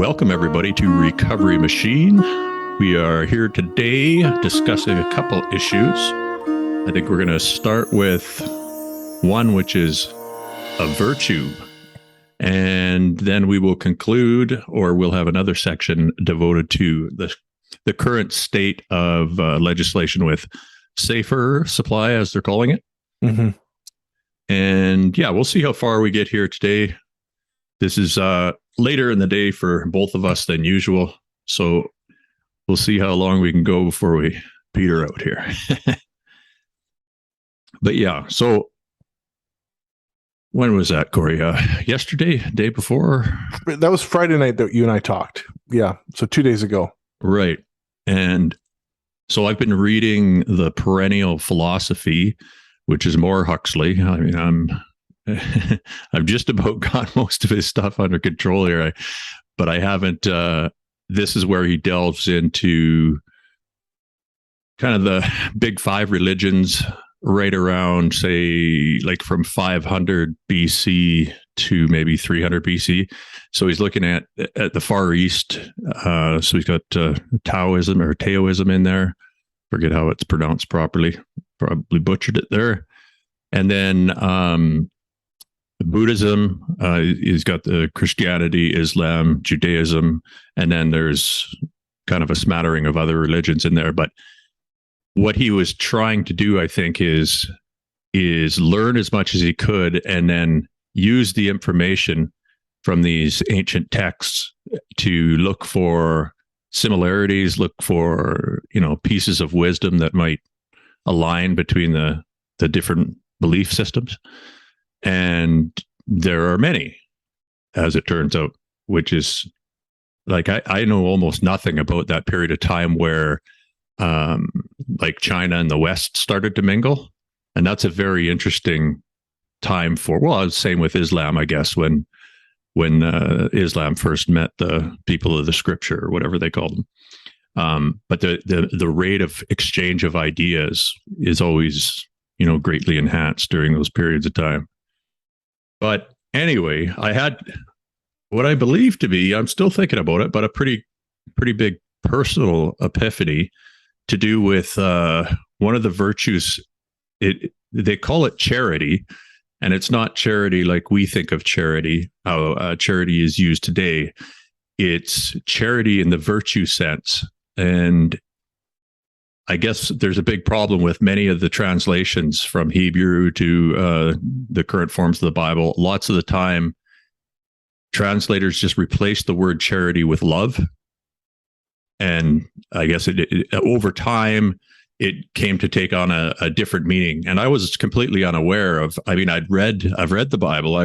Welcome, everybody, to Recovery Machine. We are here today discussing a couple issues. I think we're going to start with one which is a virtue. And then we will conclude, or we'll have another section devoted to the current state of legislation with safer supply, as they're calling it. Mm-hmm. And yeah, we'll see how far we get here today. This is later in the day for both of us than usual. So we'll see how long we can go before we peter out here. But yeah, so when was that, Corey? Yesterday, day before? That was Friday night that you and I talked. Yeah. So 2 days ago. Right. And so I've been reading The Perennial Philosophy, which is more Huxley. I mean, I've just about got most of his stuff under control here, but I haven't. This is where he delves into kind of the big five religions right around, say, like from 500 BC to maybe 300 BC. So he's looking at the Far East. So he's got Taoism or Taoism in there. Forget how it's pronounced properly. Probably butchered it there. And then Buddhism, he's got the Christianity, Islam, Judaism, and then there's kind of a smattering of other religions in there. But what he was trying to do, I think, is learn as much as he could and then use the information from these ancient texts to look for similarities, look for, pieces of wisdom that might align between the different belief systems. And there are many, as it turns out, which is like, I know almost nothing about that period of time where like China and the West started to mingle. And that's a very interesting time for, well, same with Islam, I guess, when Islam first met the people of the scripture or whatever they called them. But the rate of exchange of ideas is always, greatly enhanced during those periods of time. But anyway, I had what I believe to be, I'm still thinking about it, but a pretty big personal epiphany to do with one of the virtues. They call it charity, and it's not charity like we think of charity, how charity is used today. It's charity in the virtue sense. And I guess there's a big problem with many of the translations from Hebrew to the current forms of the Bible. Lots of the time, translators just replace the word charity with love. And I guess over time, it came to take on a different meaning. And I was completely unaware of, I've read the Bible.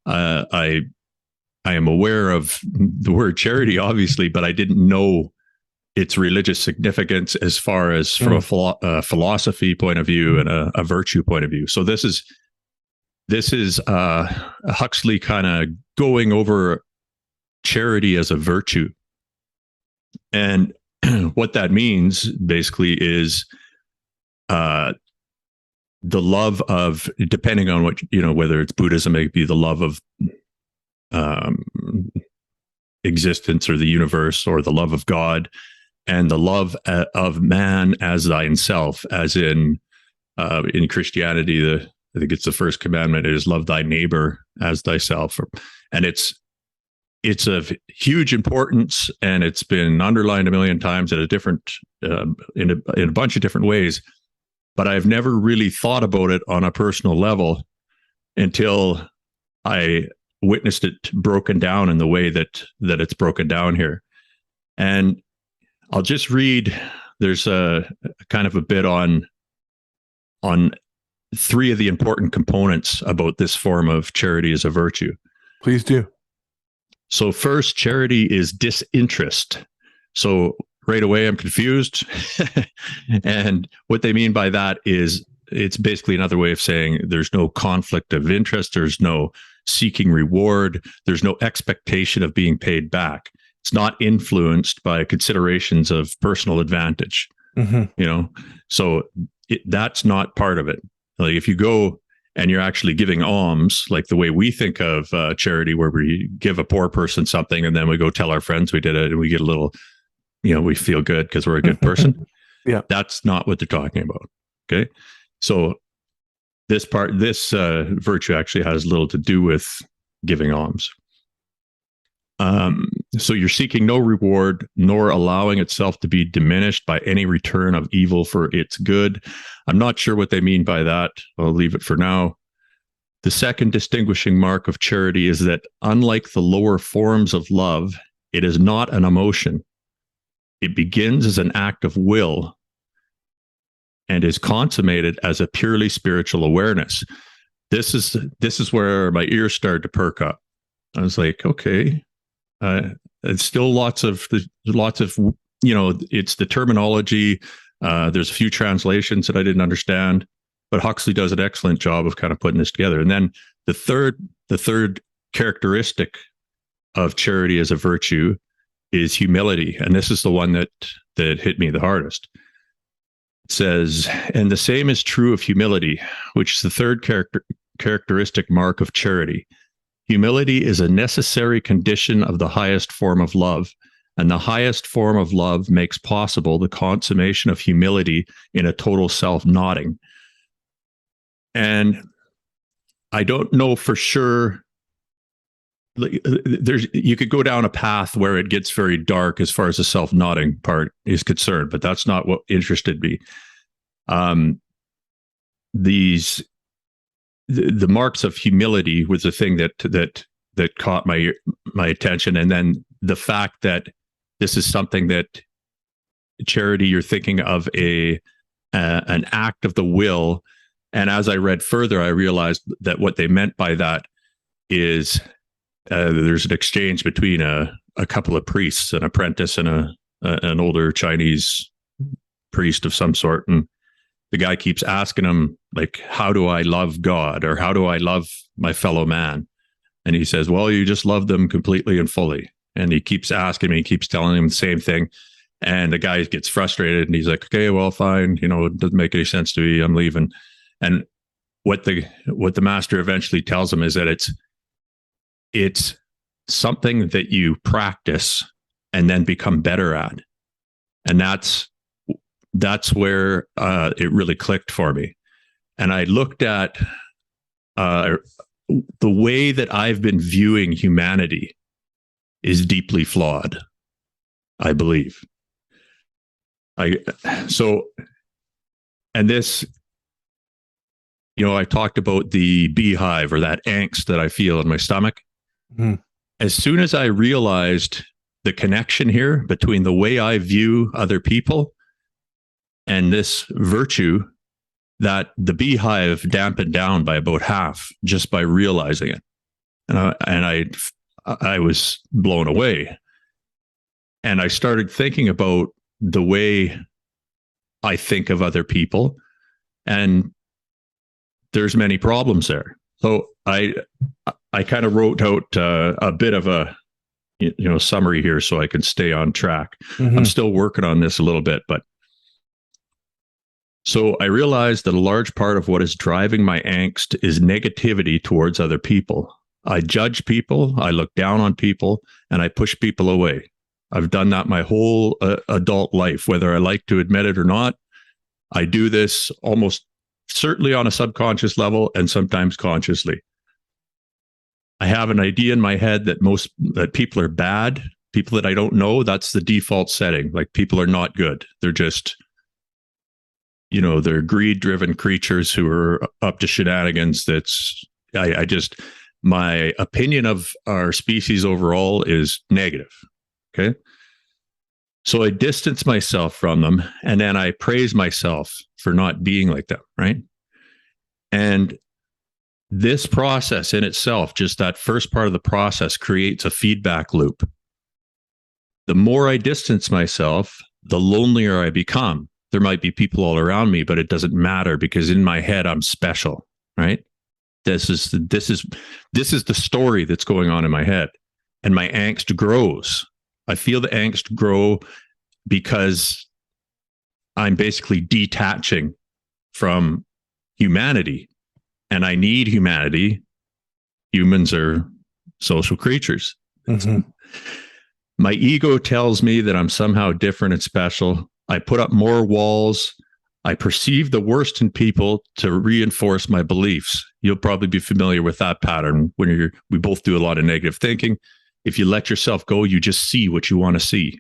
I am aware of the word charity, obviously, but I didn't know its religious significance as far as from a philosophy point of view and a virtue point of view. So this is Huxley kind of going over charity as a virtue. And what that means basically is the love of, depending on what, whether it's Buddhism, it may be the love of existence or the universe, or the love of God, and the love of man as thine self, as in Christianity, I think it's the first commandment is love thy neighbor as thyself. And it's of huge importance, and it's been underlined a million times at a different, in a bunch of different ways. But I've never really thought about it on a personal level until I witnessed it broken down in the way that it's broken down here. And I'll just read, there's a kind of a bit on three of the important components about this form of charity as a virtue. Please do. So first, charity is disinterest. So right away, I'm confused. And what they mean by that is it's basically another way of saying there's no conflict of interest. There's no seeking reward. There's no expectation of being paid back. It's not influenced by considerations of personal advantage. Mm-hmm. So that's not part of it. Like if you go and you're actually giving alms, like the way we think of charity, where we give a poor person something and then we go tell our friends we did it and we get a little, we feel good because we're a good person. Yeah. That's not what they're talking about. Okay. So this virtue actually has little to do with giving alms. So you're seeking no reward, nor allowing itself to be diminished by any return of evil for its good. I'm not sure what they mean by that. I'll leave it for now. The second distinguishing mark of charity is that, unlike the lower forms of love, it is not an emotion. It begins as an act of will and is consummated as a purely spiritual awareness. This is where my ears started to perk up. I was like, okay. It's still lots of, it's the terminology. There's a few translations that I didn't understand, but Huxley does an excellent job of kind of putting this together. And then the third characteristic of charity as a virtue is humility. And this is the one that hit me the hardest. It says, and the same is true of humility, which is the third characteristic mark of charity. Humility is a necessary condition of the highest form of love, and the highest form of love makes possible the consummation of humility in a total self-nodding. And I don't know for sure. You could go down a path where it gets very dark as far as the self-nodding part is concerned, but that's not what interested me. The marks of humility was the thing that caught my attention, and then the fact that this is something that charity, you're thinking of an act of the will. And as I read further, I realized that what they meant by that is there's an exchange between a couple of priests, an apprentice and an older Chinese priest of some sort, and the guy keeps asking him, like, how do I love God, or how do I love my fellow man? And he says, well, you just love them completely and fully. And he keeps asking me, he keeps telling him the same thing. And the guy gets frustrated and he's like, okay, well, fine. It doesn't make any sense to me. I'm leaving. And what the master eventually tells him is that it's something that you practice and then become better at. And that's where it really clicked for me. And I looked at the way that I've been viewing humanity is deeply flawed, I believe. I talked about the beehive, or that angst that I feel in my stomach. Mm. As soon as I realized the connection here between the way I view other people and this virtue, that the beehive dampened down by about half just by realizing it. And I was blown away. And I started thinking about the way I think of other people, and there's many problems there. So I kind of wrote out a bit of a summary here so I can stay on track. Mm-hmm. I'm still working on this a little bit, but so I realized that a large part of what is driving my angst is negativity towards other people. I judge people, I look down on people, and I push people away. I've done that my whole adult life, whether I like to admit it or not. I do this almost certainly on a subconscious level and sometimes consciously. I have an idea in my head that people are bad, people that I don't know. That's the default setting. Like, people are not good. They're just, they're greed-driven creatures who are up to shenanigans. My opinion of our species overall is negative. Okay. So I distance myself from them, and then I praise myself for not being like them. Right. And this process in itself, just that first part of the process, creates a feedback loop. The more I distance myself, the lonelier I become. There might be people all around me, but it doesn't matter, because in my head, I'm special. Right. This is the story that's going on in my head, and my angst grows. I feel the angst grow because I'm basically detaching from humanity, and I need humanity. Humans are social creatures. Mm-hmm. My ego tells me that I'm somehow different and special. I put up more walls. I perceive the worst in people to reinforce my beliefs. You'll probably be familiar with that pattern when we both do a lot of negative thinking. If you let yourself go, you just see what you want to see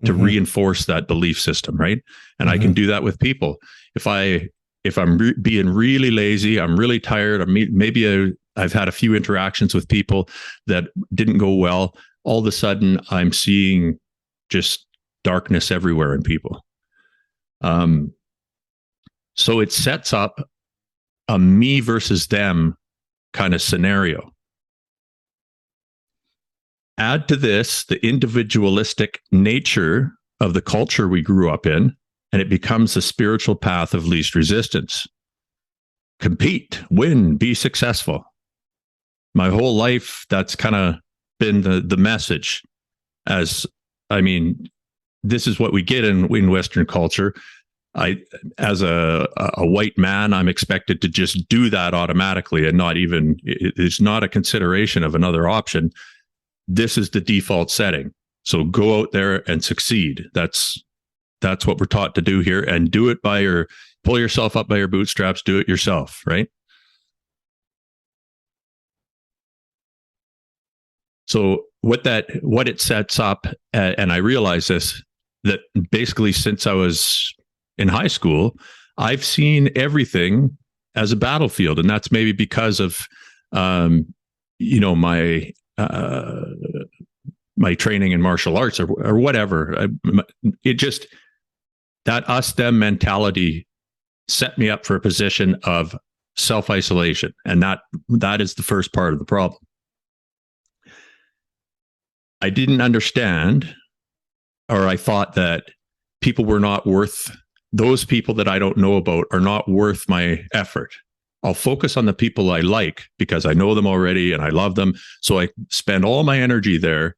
to reinforce that belief system, right? And I can do that with people. If I'm being really lazy, I'm really tired, maybe I've had a few interactions with people that didn't go well, all of a sudden I'm seeing just darkness everywhere in people. So it sets up a me versus them kind of scenario. Add to this the individualistic nature of the culture we grew up in, and it becomes the spiritual path of least resistance. Compete, win, be successful. My whole life, that's kind of been the message. This is what we get in Western culture. As a white man, I'm expected to just do that automatically and it's not a consideration of another option. This is the default setting. So go out there and succeed. That's what we're taught to do here, and do it pull yourself up by your bootstraps, do it yourself, right? So what it sets up, and I realize this, that basically since I was in high school, I've seen everything as a battlefield, and that's maybe because of my training in martial arts or whatever. That us them mentality set me up for a position of self-isolation, and that is the first part of the problem. I didn't understand, or I thought that people were not worth, those people that I don't know about are not worth my effort. I'll focus on the people I like because I know them already and I love them. So I spend all my energy there,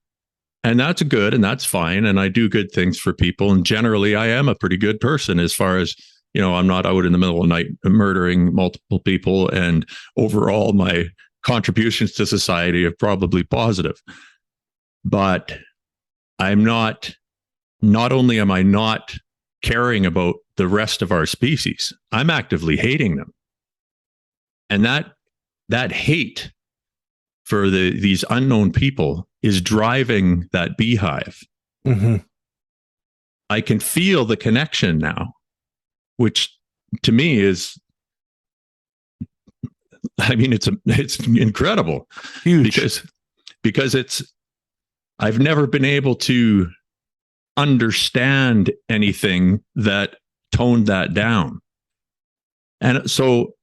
and that's good and that's fine. And I do good things for people. And generally I am a pretty good person as far as, I'm not out in the middle of the night murdering multiple people. And overall my contributions to society are probably positive. But not only am I not caring about the rest of our species, I'm actively hating them. And that hate for these unknown people is driving that beehive. Mm-hmm. I can feel the connection now, which to me is, it's incredible. Huge. Because I've never been able to understand anything that toned that down. And so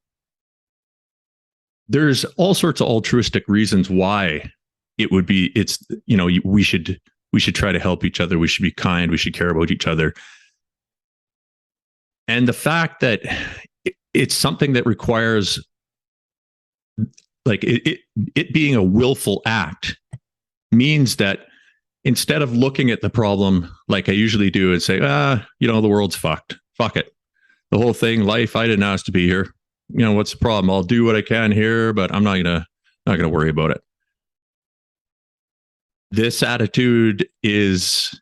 there's all sorts of altruistic reasons why we should try to help each other. We should be kind. We should care about each other. And the fact that it's something that requires, like, it being a willful act means that instead of looking at the problem like I usually do and say, the world's fucked. Fuck it. The whole thing, life, I didn't ask to be here. What's the problem? I'll do what I can here, but I'm not gonna worry about it. This attitude it's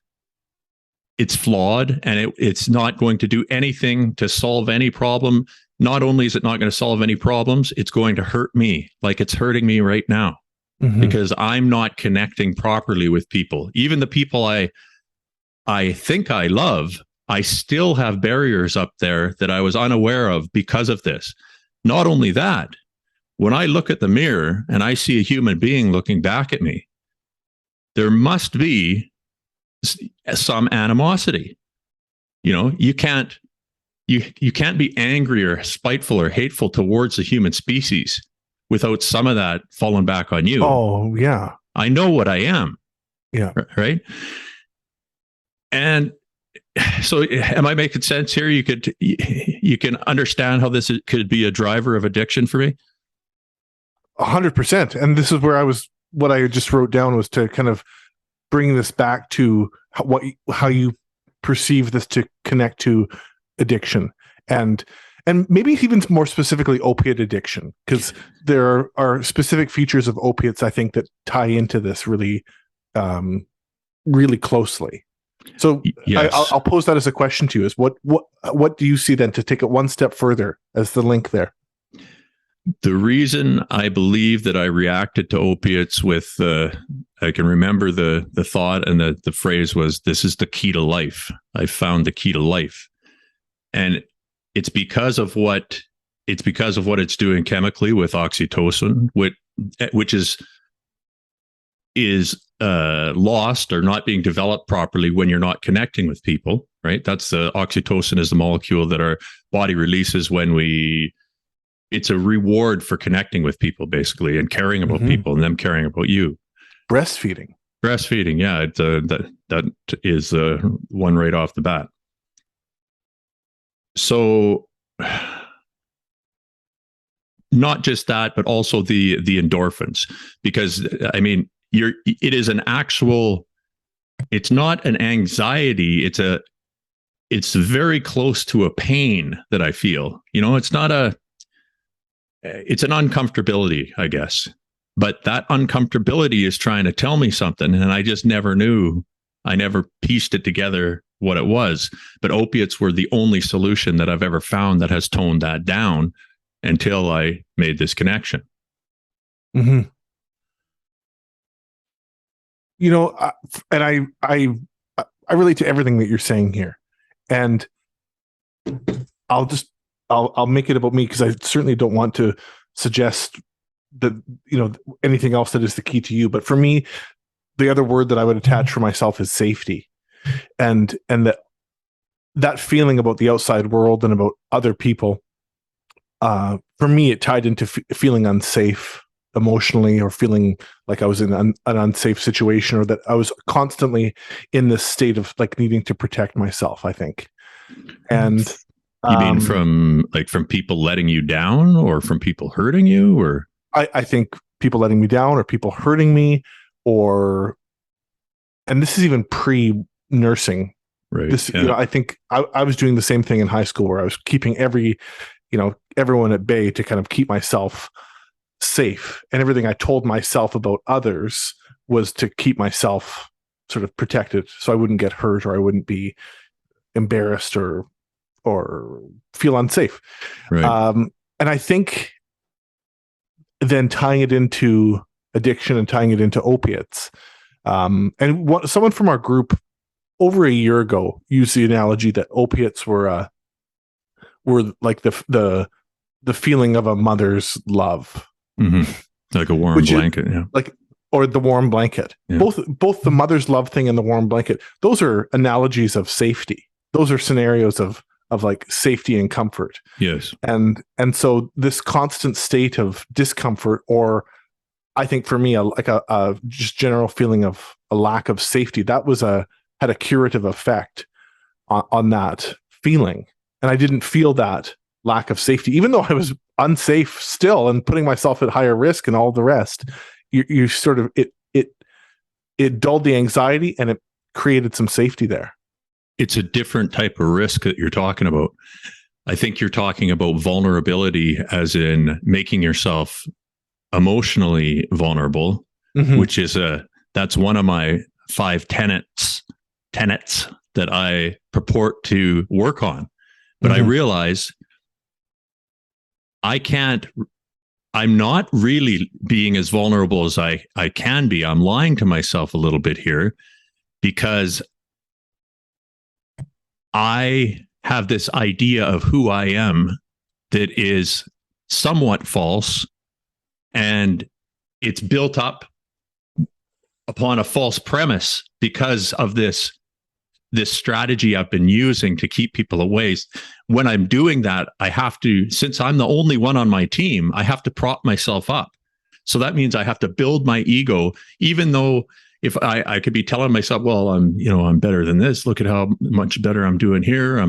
flawed, and it's not going to do anything to solve any problem. Not only is it not going to solve any problems, it's going to hurt me like it's hurting me right now. Mm-hmm. Because I'm not connecting properly with people. Even the people I think I love, I still have barriers up there that I was unaware of because of this. Not only that, when I look at the mirror and I see a human being looking back at me, there must be some animosity. You can't be angry or spiteful or hateful towards the human species without some of that falling back on you. Oh, yeah. I know what I am. Yeah. Right. And so am I making sense here? You can understand how this could be a driver of addiction for me? 100%. And this is where what I just wrote down was to kind of bring this back to how you perceive this to connect to addiction. And And maybe even more specifically opiate addiction, because there are specific features of opiates I think that tie into this really, really closely. So Yes. I'll pose that as a question to you: is what do you see then, to take it one step further as the link there? The reason I believe that I reacted to opiates with, I can remember the thought and the phrase was, "This is the key to life. I found the key to life," and it's because of what it's doing chemically with oxytocin, which is lost or not being developed properly when you're not connecting with people. Right? That's the oxytocin is the molecule that our body releases when it's a reward for connecting with people, basically, and caring about people and them caring about you. Breastfeeding, yeah, that is one right off the bat. So, not just that, but also the endorphins, because I mean, it is an actual. It's not an anxiety. It's very close to a pain that I feel. It's not it's an uncomfortability, I guess. But that uncomfortability is trying to tell me something, and I just never knew. I never pieced it together what it was. But opiates were the only solution that I've ever found that has toned that down until I made this connection. and I relate to everything that you're saying here, and I'll make it about me, because I certainly don't want to suggest that anything else that is the key to you. But for me, the other word that I would attach for myself is safety, and that feeling about the outside world and about other people. For me, it tied into feeling unsafe emotionally, or feeling like I was in an unsafe situation, or that I was constantly in this state of like needing to protect myself, I think. And you mean from people letting you down, or from people hurting you, or? I think people letting me down, or people hurting me, and this is even pre-nursing. Right. This, I think I was doing the same thing in high school, where I was keeping everyone at bay to kind of keep myself safe, and everything I told myself about others was to keep myself sort of protected, so I wouldn't get hurt, or I wouldn't be embarrassed or feel unsafe. Right. And I think then tying it into addiction and tying it into opiates. And someone from our group over a year ago used the analogy that opiates were like the feeling of a mother's love, like a warm blanket, or the warm blanket. Yeah. Both the mother's love thing and the warm blanket. Those are analogies of safety. Those are scenarios of like safety and comfort. Yes. And so this constant state of discomfort, or I think for me, a just general feeling of a lack of safety, that had a curative effect on that feeling. And I didn't feel that lack of safety, even though I was unsafe still and putting myself at higher risk and all the rest. You sort of, it dulled the anxiety, and it created some safety there. It's a different type of risk that you're talking about. I think you're talking about vulnerability, as in making yourself emotionally vulnerable, which is that's one of my 5 tenets that I purport to work on. But I realize I'm not really being as vulnerable as I can be. I'm lying to myself a little bit here, because I have this idea of who I am that is somewhat false, and it's built up upon a false premise because of this strategy I've been using to keep people away. When I'm doing that, I have to, since I'm the only one on my team, I have to prop myself up. So that means I have to build my ego, even though if I could be telling myself, well, I'm better than this. Look at how much better I'm doing here.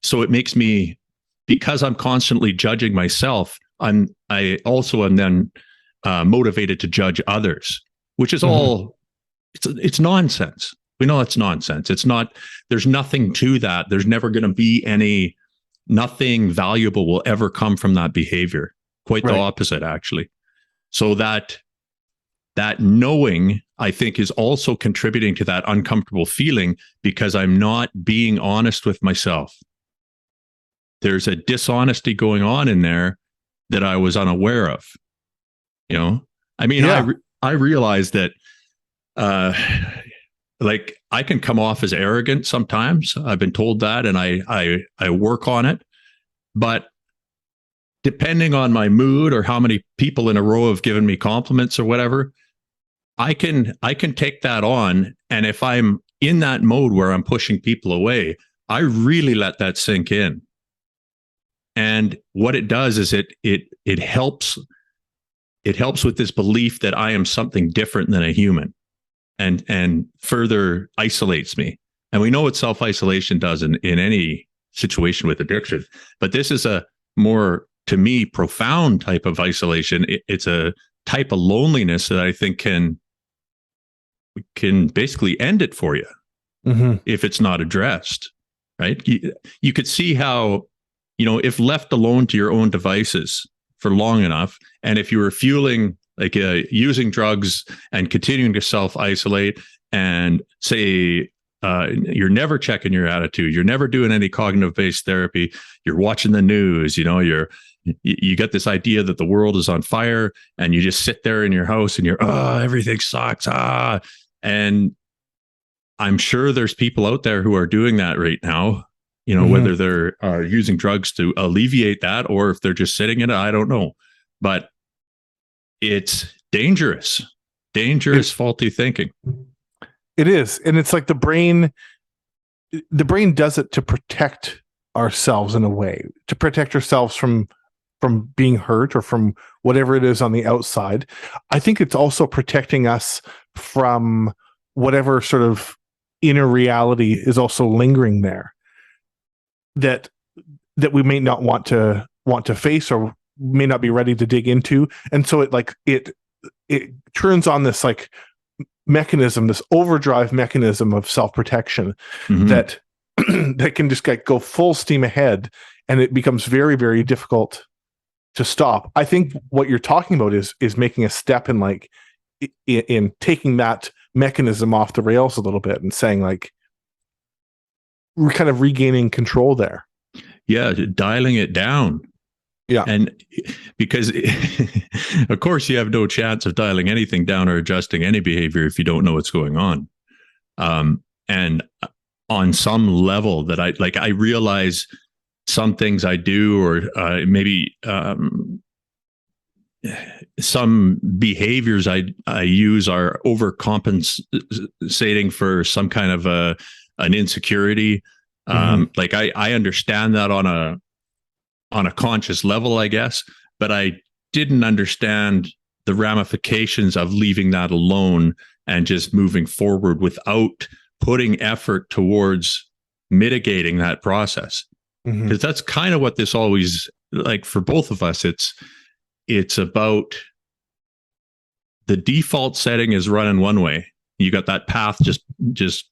So it makes me, because I'm constantly judging myself, I also am then motivated to judge others, which is all, it's nonsense. We know it's nonsense. It's not, there's nothing to that. There's never going to be any nothing valuable will ever come from that behavior. Quite the Right. opposite, actually. So that knowing, I think, is also contributing to that uncomfortable feeling, because I'm not being honest with myself. There's a dishonesty going on in there that I was unaware of. You know, I mean, Yeah. I realize that, like, I can come off as arrogant sometimes. I've been told that, and I work on it. But depending on my mood or how many people in a row have given me compliments or whatever, I can take that on. And if I'm in that mode where I'm pushing people away, I really let that sink in. And what it does is it helps with this belief that I am something different than a human, and further isolates me. And we know what self-isolation does in any situation with addiction, but this is a more, to me, profound type of isolation. It's a type of loneliness that I think can basically end it for you if it's not addressed, right? You could see how, if left alone to your own devices for long enough, and if you were fueling, like, using drugs and continuing to self-isolate, and say, you're never checking your attitude, you're never doing any cognitive-based therapy, you're watching the news, you get this idea that the world is on fire, and you just sit there in your house and you're, everything sucks. And I'm sure there's people out there who are doing that right now, whether they're using drugs to alleviate that, or if they're just sitting in it, I don't know. But it's dangerous, faulty thinking. It is. And it's like the brain does it to protect ourselves in a way, to protect ourselves from being hurt or from whatever it is on the outside. I think it's also protecting us from whatever sort of inner reality is also lingering there that we may not want to face, or may not be ready to dig into. And so it turns on this like mechanism, this overdrive mechanism of self-protection that that can just go full steam ahead, and it becomes very, very difficult to stop. I think what you're talking about is making a step in taking that mechanism off the rails a little bit, and saying, like, we're kind of regaining control there. Yeah, dialing it down. Yeah. And because, of course, you have no chance of dialing anything down or adjusting any behavior if you don't know what's going on. And on some level that I realize some things I do, or maybe some behaviors I use are overcompensating for some kind of an insecurity. Like I understand that on a conscious level, I guess, but I didn't understand the ramifications of leaving that alone and just moving forward without putting effort towards mitigating that process. Because that's kind of what this always, like, for both of us, it's about the default setting is running one way. You got that path just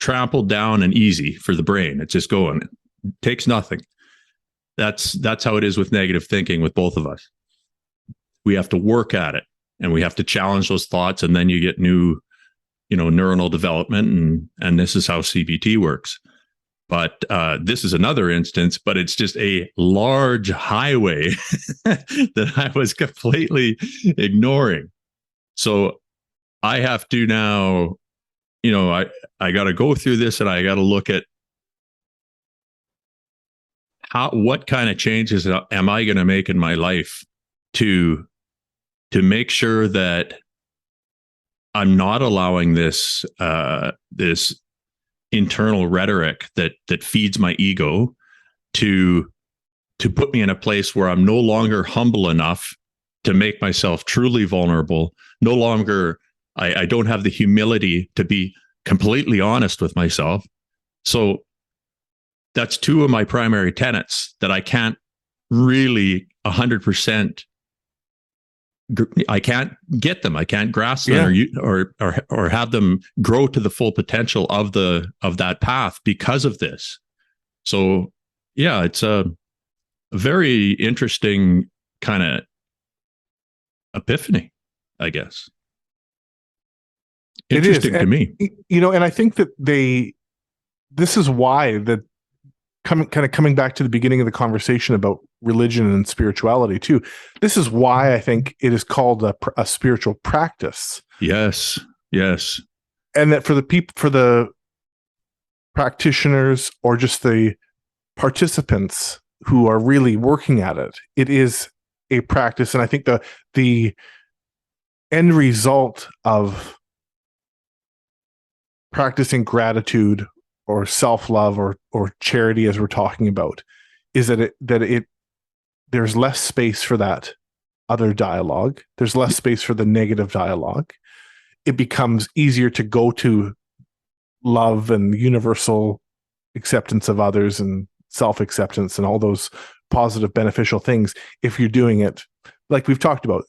trampled down and easy for the brain. It's just going. It takes nothing. That's how it is with negative thinking with both of us. We have to work at it, and we have to challenge those thoughts, and then you get new, neuronal development, and this is how CBT works. But this is another instance, but it's just a large highway that I was completely ignoring. So I have to now, I got to go through this, and I got to look at what kind of changes am I going to make in my life to make sure that I'm not allowing this this internal rhetoric that feeds my ego to put me in a place where I'm no longer humble enough to make myself truly vulnerable. No longer, I don't have the humility to be completely honest with myself. So that's two of my primary tenets that I can't really 100%. I can't get them. I can't grasp them or have them grow to the full potential of that path because of this. So Yeah, it's a very interesting kind of epiphany, I guess. It is. Interesting to And, me. and I think that this is why that coming back to the beginning of the conversation about religion and spirituality too. This is why I think it is called a spiritual practice. Yes. Yes. And that for the practitioners or just the participants who are really working at it, it is a practice. And I think the end result of practicing gratitude or self-love or charity, as we're talking about, is that there's less space for that other dialogue. There's less space for the negative dialogue. It becomes easier to go to love and universal acceptance of others and self-acceptance and all those positive beneficial things if you're doing it like we've talked about,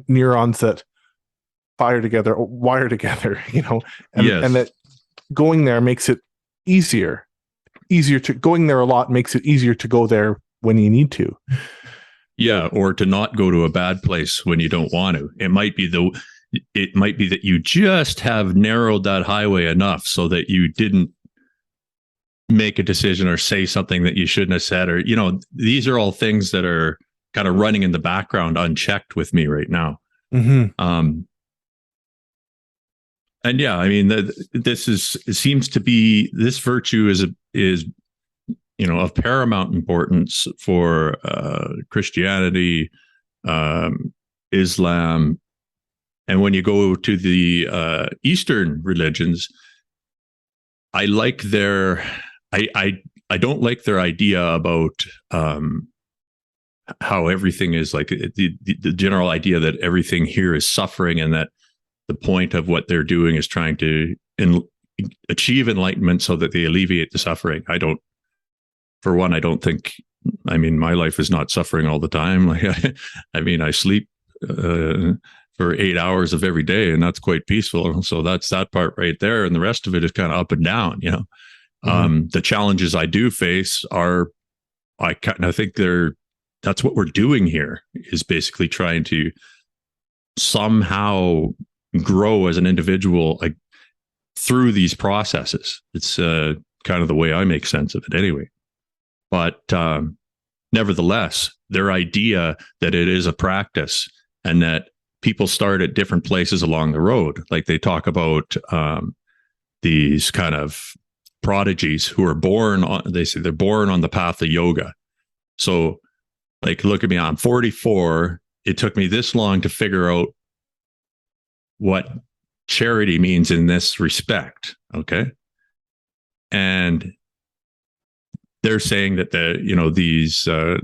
neurons that fire together, wire together, and Yes. and that going there makes it easier to going there a lot makes it easier to go there when you need to. Yeah, or to not go to a bad place when you don't want to. It might be that you just have narrowed that highway enough so that you didn't make a decision or say something that you shouldn't have said, or these are all things that are kind of running in the background unchecked with me right now. Mm-hmm. And yeah, I mean, it seems to be, this virtue is of paramount importance for Christianity, Islam, and when you go to the Eastern religions, I like I don't like their idea about how everything is like the general idea that everything here is suffering, and that the point of what they're doing is trying to achieve enlightenment so that they alleviate the suffering. I don't think, I mean, my life is not suffering all the time. Like, I sleep for 8 hours of every day, and that's quite peaceful. So that's that part right there. And the rest of it is kind of up and down, Mm-hmm. The challenges I do face are, I think that's what we're doing here, is basically trying to somehow grow as an individual, like, through these processes. It's kind of the way I make sense of it anyway. But nevertheless, their idea that it is a practice and that people start at different places along the road, like they talk about these kind of prodigies who are born on, they say they're born on the path of yoga. So, like, look at me, I'm 44. It took me this long to figure out what charity means in this respect. Okay. And they're saying that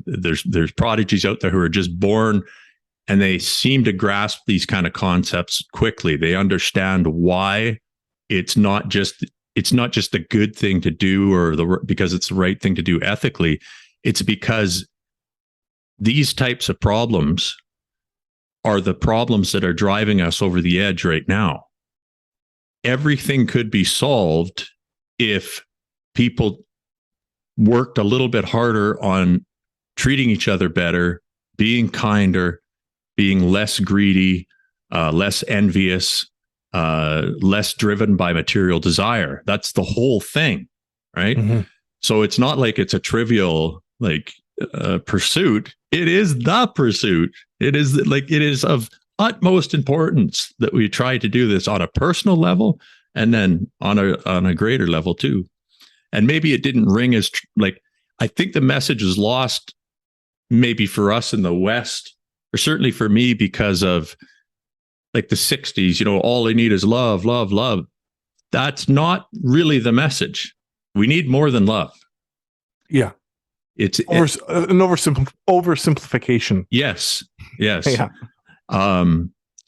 there's prodigies out there who are just born, and they seem to grasp these kind of concepts quickly. They understand why it's not just a good thing to do, or because it's the right thing to do ethically. It's because these types of problems are the problems that are driving us over the edge right now. Everything could be solved if people worked a little bit harder on treating each other better, being kinder, being less greedy, less envious, less driven by material desire. That's the whole thing, right? Mm-hmm. So it's not like it's a trivial pursuit. It is the pursuit. It is of utmost importance that we try to do this on a personal level, and then on a greater level too. And maybe it didn't ring as I think the message was lost, maybe for us in the West, or certainly for me, because of like the 60s, all they need is love, love, love. That's not really the message. We need more than love. Yeah. It's an oversimplification. Yes. Yeah.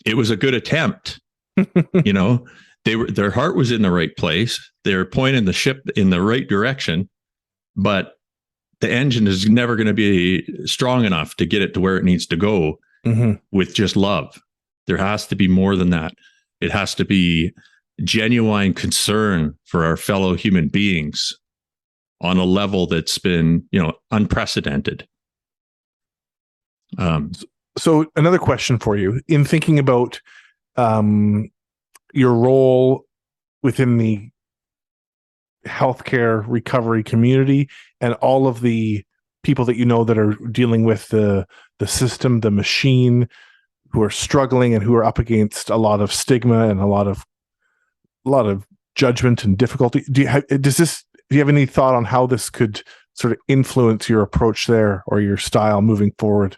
It was a good attempt. Their heart was in the right place. They were pointing the ship in the right direction, but the engine is never going to be strong enough to get it to where it needs to go. Mm-hmm. With just love. There has to be more than that. It has to be genuine concern for our fellow human beings. on a level that's been, unprecedented. So another question for you, in thinking about your role within the healthcare recovery community and all of the people that you know that are dealing with the system, the machine, who are struggling and who are up against a lot of stigma and a lot of judgment and difficulty. Do you have any thought on how this could sort of influence your approach there or your style moving forward?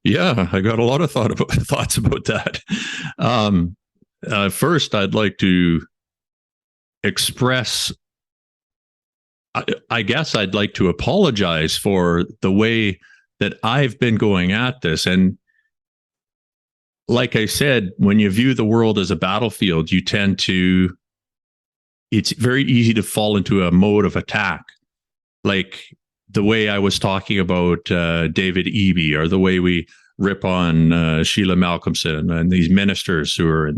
Yeah, I got a lot of thoughts about that. First, I'd like to express, I guess I'd like to apologize for the way that I've been going at this. And like I said, when you view the world as a battlefield, it's very easy to fall into a mode of attack. Like the way I was talking about David Eby, or the way we rip on Sheila Malcolmson and these ministers who are,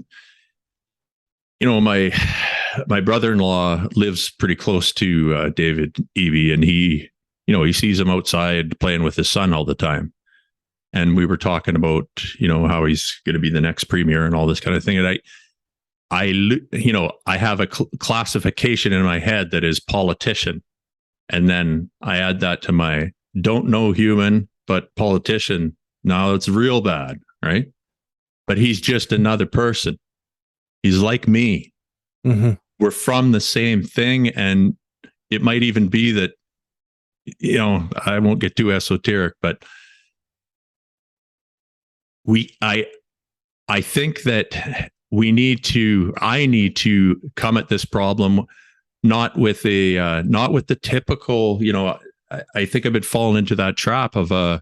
my brother-in-law lives pretty close to David Eby, and he sees him outside playing with his son all the time. And we were talking about, how he's going to be the next premier and all this kind of thing. And I have a classification in my head that is politician. And then I add that to my don't know human, but politician. Now it's real bad, right? But he's just another person. He's like me. Mm-hmm. We're from the same thing. And it might even be that, I won't get too esoteric, but I think that I need to come at this problem not with the typical, I think I've been falling into that trap of a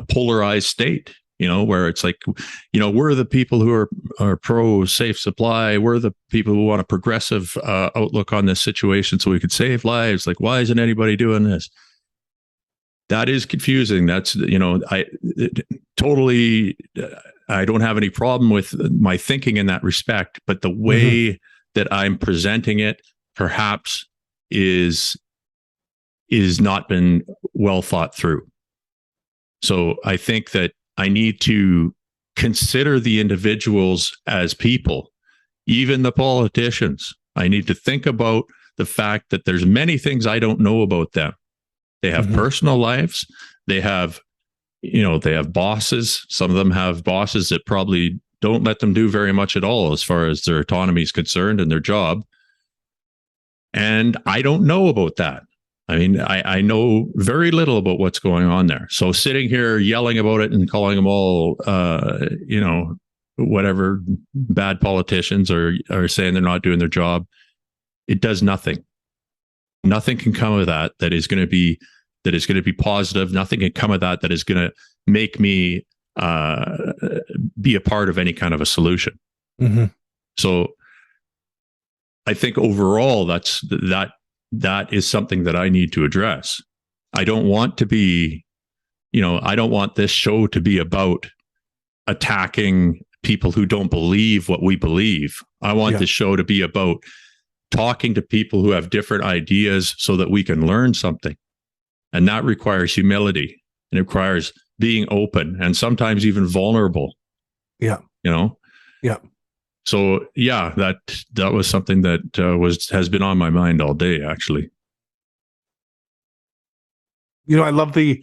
polarized state, where it's like, we're the people who are pro safe supply. We're the people who want a progressive outlook on this situation so we could save lives. Like, why isn't anybody doing this? That is confusing. That's, I don't have any problem with my thinking in that respect, but the way that I'm presenting it perhaps is not been well thought through. So I think that I need to consider the individuals as people, even the politicians. I need to think about the fact that there's many things I don't know about them. They have personal lives. They have bosses. Some of them have bosses that probably don't let them do very much at all as far as their autonomy is concerned and their job. And I don't know about that. I mean, I know very little about what's going on there. So sitting here yelling about it and calling them all, whatever, bad politicians, or saying they're not doing their job, it does nothing. Nothing can come of that is going to be positive. Nothing can come of that is going to make me be a part of any kind of a solution. Mm-hmm. So I think overall that is something that I need to address. I don't want to be, I don't want this show to be about attacking people who don't believe what we believe. I want the show to be about talking to people who have different ideas so that we can learn something. And that requires humility, and it requires being open and sometimes even vulnerable. Yeah. Yeah. So that was something that has been on my mind all day, actually. I love the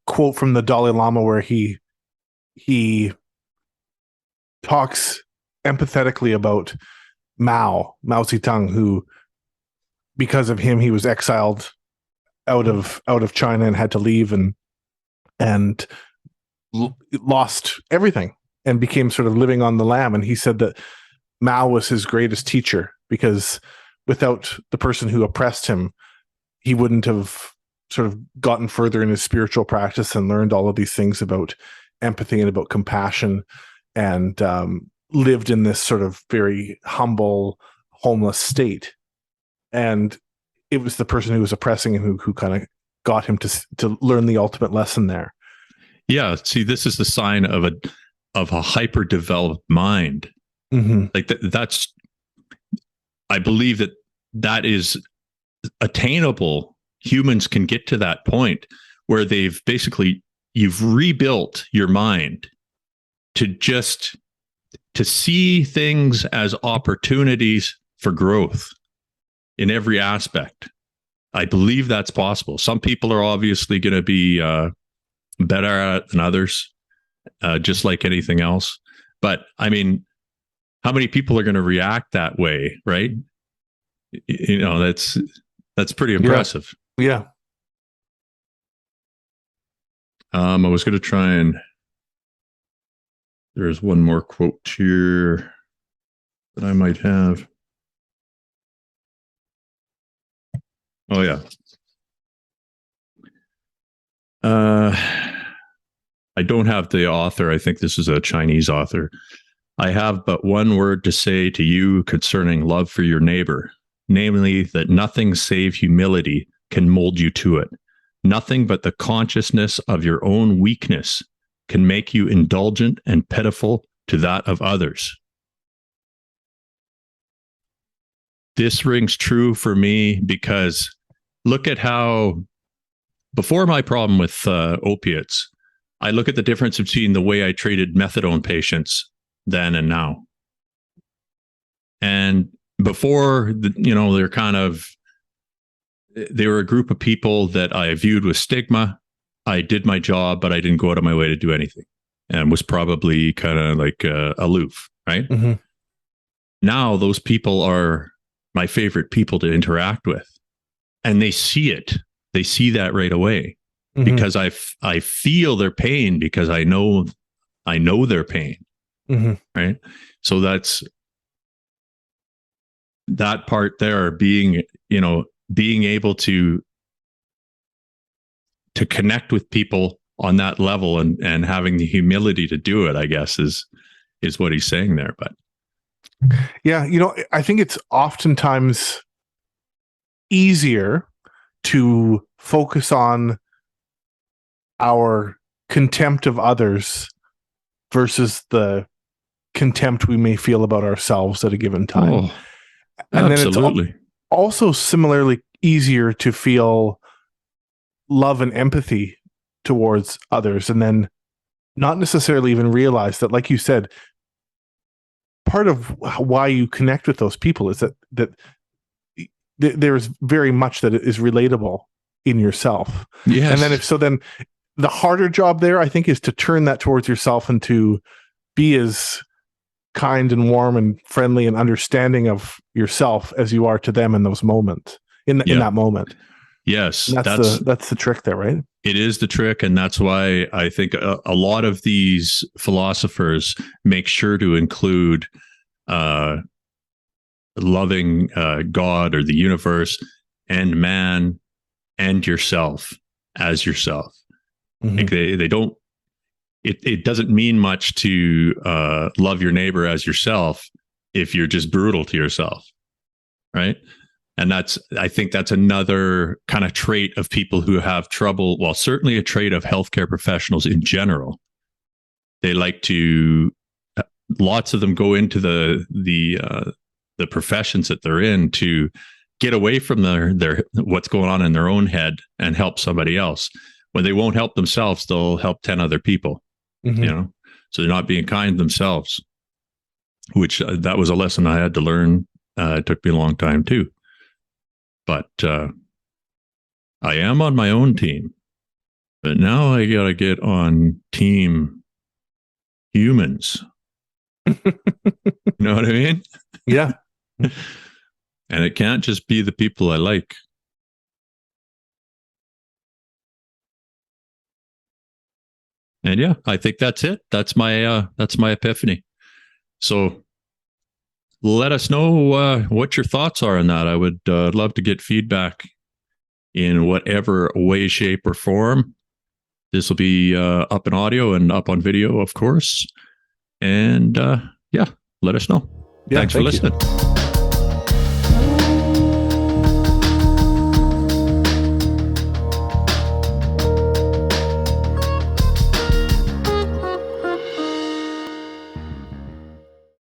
quote from the Dalai Lama where he talks empathetically about Mao Zedong, who, because of him, he was exiled out of China and had to leave and lost everything and became sort of living on the lam. And he said that Mao was his greatest teacher, because without the person who oppressed him, he wouldn't have sort of gotten further in his spiritual practice and learned all of these things about empathy and about compassion, and lived in this sort of very humble, homeless state. And it was the person who was oppressing him who kind of got him to learn the ultimate lesson there. Yeah. See, this is the sign of a hyper developed mind. Mm-hmm. Like that's, I believe that is attainable. Humans can get to that point where you've rebuilt your mind to see things as opportunities for growth in every aspect. I believe that's possible. Some people are obviously going to be better at it than others, just like anything else. But I mean, how many people are going to react that way, right? You know, that's pretty impressive. Yeah. I was going to try and there's one more quote here that I might have. Oh yeah. I don't have the author. I think this is a Chinese author. I have but one word to say to you concerning love for your neighbor, namely that nothing save humility can mold you to it. Nothing but the consciousness of your own weakness can make you indulgent and pitiful to that of others. This rings true for me because look at how, before my problem with opiates, I look at the difference between the way I treated methadone patients then and now. And before, they were a group of people that I viewed with stigma. I did my job, but I didn't go out of my way to do anything and was probably kind of like aloof, right? Mm-hmm. Now those people are my favorite people to interact with. And they see it. They see that right away. Mm-hmm. Because I feel their pain because I know their pain. Mm-hmm. Right. So that's that part there, being able to connect with people on that level and having the humility to do it, I guess is what he's saying there. But yeah, I think it's oftentimes easier to focus on our contempt of others versus the contempt we may feel about ourselves at a given time. Oh, and absolutely. Then it's also similarly easier to feel love and empathy towards others, and then not necessarily even realize that, like you said, part of why you connect with those people is that there's very much that is relatable in yourself. Yes. And then the harder job there, I think, is to turn that towards yourself and to be as kind and warm and friendly and understanding of yourself as you are to them in those moments, in that moment. Yes. And that's the trick there, right? It is the trick. And that's why I think a lot of these philosophers make sure to include loving God or the universe and man and yourself as yourself. Mm-hmm. Like they don't, it doesn't mean much to love your neighbor as yourself if you're just brutal to yourself. Right. And I think that's another kind of trait of people who have trouble. Well, certainly a trait of healthcare professionals in general. They like to, lots of them go into the professions that they're in to get away from their what's going on in their own head and help somebody else. When they won't help themselves, they'll help 10 other people. Mm-hmm. So they're not being kind themselves, which that was a lesson I had to learn. It took me a long time too. But I am on my own team. But now I got to get on team humans. You know what I mean? Yeah. And it can't just be the people I like. And yeah, I think that's it. That's my epiphany. So let us know what your thoughts are on that. I would love to get feedback in whatever way, shape, or form. This will be up in audio and up on video, of course. And yeah, let us know. Yeah, thanks for listening.